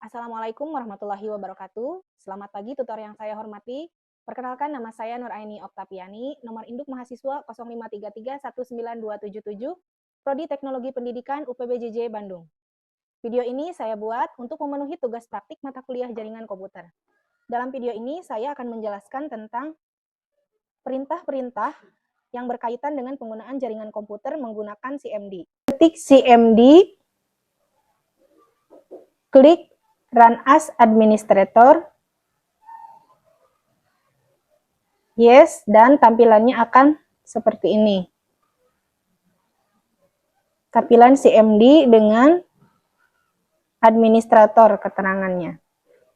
Assalamualaikum warahmatullahi wabarakatuh. Selamat pagi tutor yang saya hormati. Perkenalkan, nama saya Nuraini Oktapiani, nomor induk mahasiswa 0533192277, Prodi Teknologi Pendidikan UPBJJ Bandung. Video ini saya buat untuk memenuhi tugas praktik mata kuliah jaringan komputer. Dalam video ini saya akan menjelaskan tentang perintah-perintah yang berkaitan dengan penggunaan jaringan komputer menggunakan CMD. Ketik CMD, klik Run as Administrator, yes, dan tampilannya akan seperti ini. Tampilan CMD dengan administrator keterangannya.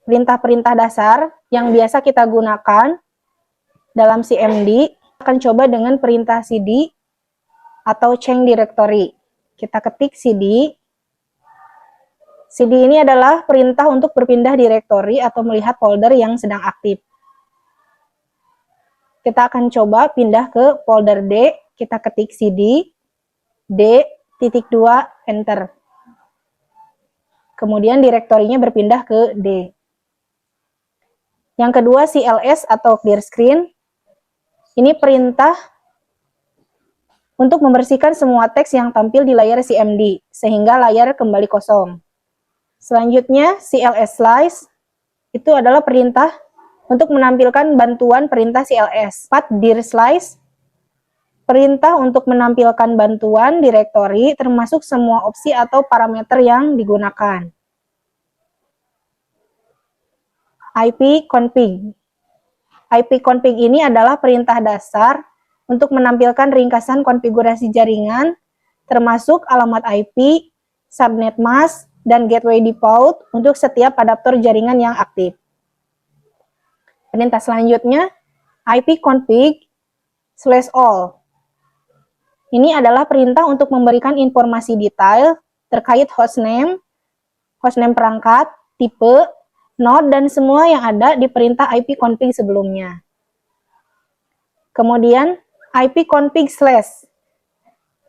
Perintah-perintah dasar yang biasa kita gunakan dalam CMD akan coba dengan perintah cd atau change directory. Kita ketik cd. CD ini adalah perintah untuk berpindah direktori atau melihat folder yang sedang aktif. Kita akan coba pindah ke folder D, kita ketik cd, D.2, enter. Kemudian direktorinya berpindah ke D. Yang kedua CLS atau clear screen. Ini perintah untuk membersihkan semua teks yang tampil di layar CMD, sehingga layar kembali kosong. Selanjutnya, CLS slice itu adalah perintah untuk menampilkan bantuan perintah CLS. Dir slice, perintah untuk menampilkan bantuan direktori termasuk semua opsi atau parameter yang digunakan. ipconfig. ipconfig ini adalah perintah dasar untuk menampilkan ringkasan konfigurasi jaringan termasuk alamat IP, subnet mask, dan gateway default untuk setiap adaptor jaringan yang aktif. Perintah selanjutnya, ipconfig/all. Ini adalah perintah untuk memberikan informasi detail terkait hostname perangkat, tipe, node, dan semua yang ada di perintah ipconfig sebelumnya. Kemudian, ipconfig/.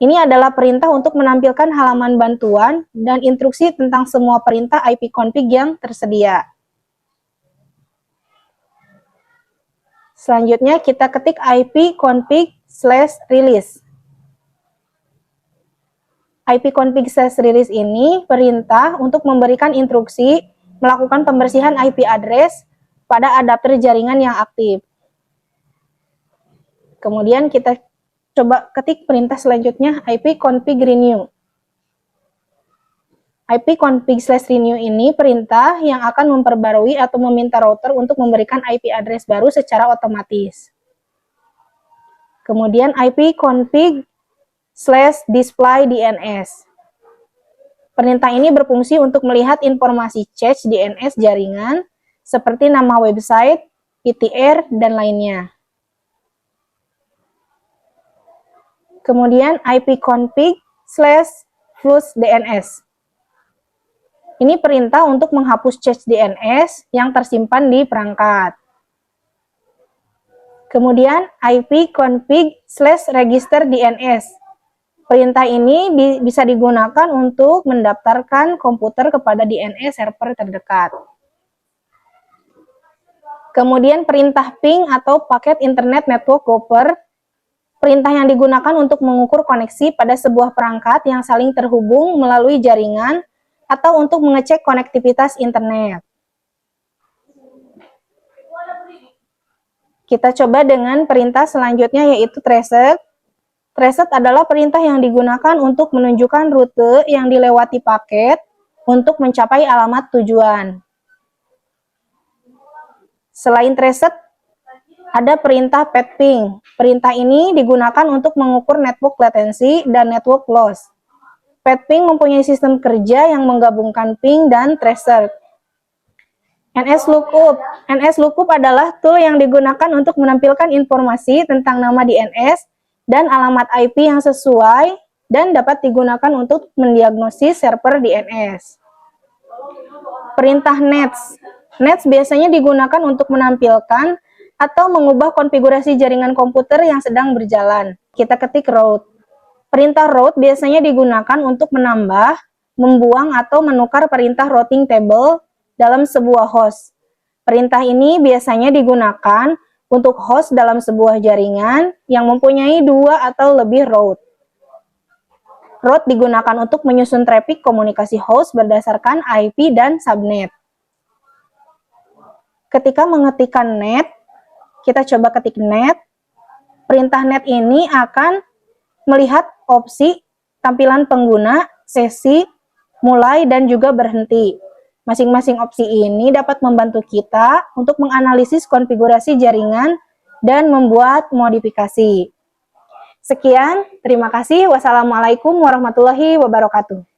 Ini adalah perintah untuk menampilkan halaman bantuan dan instruksi tentang semua perintah ipconfig yang tersedia. Selanjutnya kita ketik ipconfig/release. ipconfig/release ini perintah untuk memberikan instruksi melakukan pembersihan IP address pada adapter jaringan yang aktif. Kemudian kita coba ketik perintah selanjutnya ipconfig/renew. ipconfig/renew ini perintah yang akan memperbarui atau meminta router untuk memberikan IP address baru secara otomatis. Kemudian ipconfig/display DNS. Perintah ini berfungsi untuk melihat informasi cache DNS jaringan seperti nama website, ITR, dan lainnya. Kemudian ipconfig/flush DNS. Ini perintah untuk menghapus cache DNS yang tersimpan di perangkat. Kemudian ipconfig/register DNS. Perintah ini bisa digunakan untuk mendaftarkan komputer kepada DNS server terdekat. Kemudian perintah ping atau paket internet network gopher. Perintah yang digunakan untuk mengukur koneksi pada sebuah perangkat yang saling terhubung melalui jaringan atau untuk mengecek konektivitas internet. Kita coba dengan perintah selanjutnya yaitu traset. Traset adalah perintah yang digunakan untuk menunjukkan rute yang dilewati paket untuk mencapai alamat tujuan. Selain traset, ada perintah petping. Perintah ini digunakan untuk mengukur network latency dan network loss. Petping mempunyai sistem kerja yang menggabungkan ping dan tracer. NSLOOKUP. NSLOOKUP adalah tool yang digunakan untuk menampilkan informasi tentang nama DNS dan alamat IP yang sesuai dan dapat digunakan untuk mendiagnosis server DNS. Perintah nets. Nets biasanya digunakan untuk menampilkan atau mengubah konfigurasi jaringan komputer yang sedang berjalan. Kita ketik route. Perintah route biasanya digunakan untuk menambah, membuang, atau menukar perintah routing table dalam sebuah host. Perintah ini biasanya digunakan untuk host dalam sebuah jaringan yang mempunyai 2 atau lebih route. Route digunakan untuk menyusun traffic komunikasi host berdasarkan IP dan subnet. Ketika mengetikkan net, kita coba ketik net. Perintah net ini akan melihat opsi tampilan pengguna, sesi, mulai, dan juga berhenti. Masing-masing opsi ini dapat membantu kita untuk menganalisis konfigurasi jaringan dan membuat modifikasi. Sekian, terima kasih. Wassalamualaikum warahmatullahi wabarakatuh.